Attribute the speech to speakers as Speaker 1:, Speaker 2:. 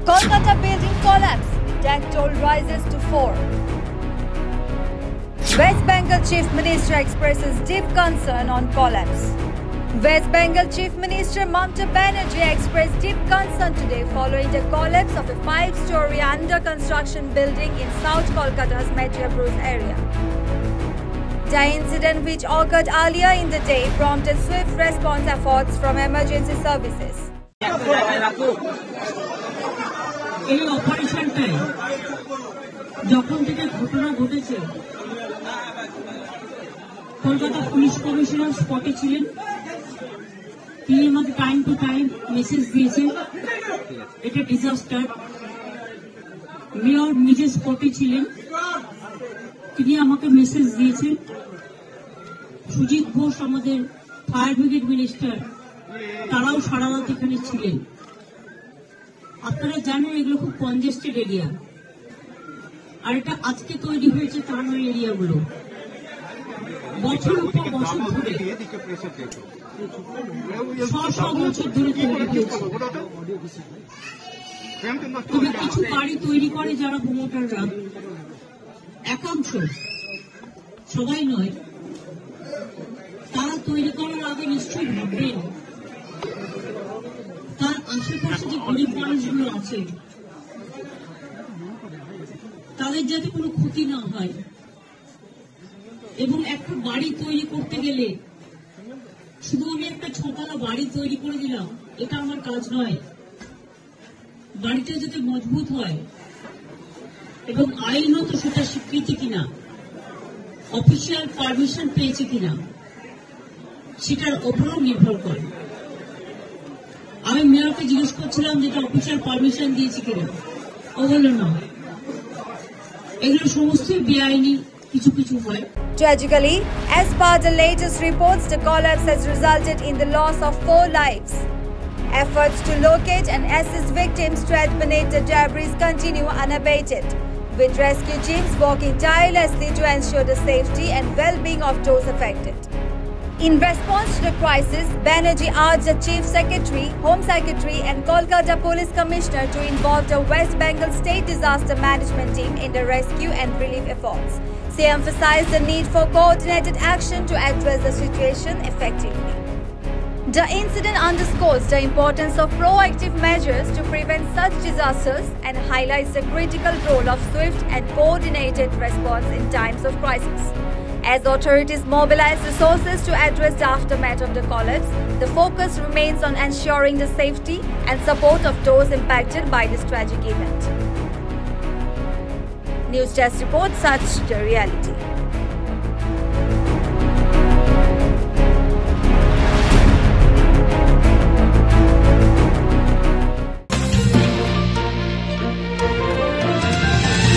Speaker 1: Kolkata building collapse. Death toll rises to 4. West Bengal Chief Minister expresses deep concern on collapse. West Bengal Chief Minister Mamata Banerjee expressed deep concern today following the collapse of a 5-story under-construction building in South Kolkata's Metro Bruce area. The incident, which occurred earlier in the day, prompted swift response efforts from emergency services.
Speaker 2: এই অপারেশনটাই যখন থেকে ঘটনা ঘটেছে Kolkata police commissioner স্পটে ছিলেন। তিনি আমাকে time to time message দিয়েছেন এটা ডিজাস্টার। মেয়র নিজে স্পটে ছিলেন, তিনি আমাকে মেসেজ দিয়েছেন। সুজিত ঘোষ আমাদের ফায়ার ব্রিগেড মিনিস্টার, তারাও সারা রাত এখানে ছিলেন। আপনারা জানেন এগুলো খুব কনজেস্টেড এরিয়া, আর এটা আজকে তৈরি হয়েছে তা নয়। এরিয়াগুলো বছরের পর বছর ধরে সব বছর ধরে তৈরি হয়েছে। তবে কিছু বাড়ি তৈরি করে যারা প্রমোটাররা, একাংশ, সবাই নয়, তারা তৈরি করার আগে নিশ্চয়ই ভাববেন তার আশেপাশে যে গরিব মানুষগুলো আছে তাদের যাতে কোনো ক্ষতি না হয়। এবং একটা বাড়ি তৈরি করতে গেলে শুধু আমি একটা 6তলা বাড়ি তৈরি করে দিলাম, এটা আমার কাজ নয়। বাড়িটা যাতে মজবুত হয় এবং আইনত সেটা স্বীকৃতি কিনা, অফিসিয়াল পারমিশন পেয়েছে কিনা, সেটার ওপরও নির্ভর করে। আমি মেয়রকে জিজ্ঞেস করছিলাম যেটা অফিসিয়াল পারমিশন দিয়েছে কিনা, ও বলল না, এগুলো সমস্তই বেআইনি কিছু কিছু হয়।
Speaker 1: Tragically, as per the latest reports, the collapse has resulted in the loss of 4 lives. Efforts to locate and assist victims to eliminate the debris continue unabated, with rescue teams working tirelessly to ensure the safety and well-being of those affected. In response to the crisis, Banerjee urged the Chief Secretary, Home Secretary and Kolkata Police Commissioner to involve the West Bengal State Disaster Management Team in the rescue and relief efforts. They emphasized the need for coordinated action to address the situation effectively. The incident underscores the importance of proactive measures to prevent such disasters and highlights the critical role of swift and coordinated response in times of crisis. As authorities mobilize resources to address the aftermath of the collapse, the focus remains on ensuring the safety and support of those impacted by this tragic event. News Desk reports such the reality.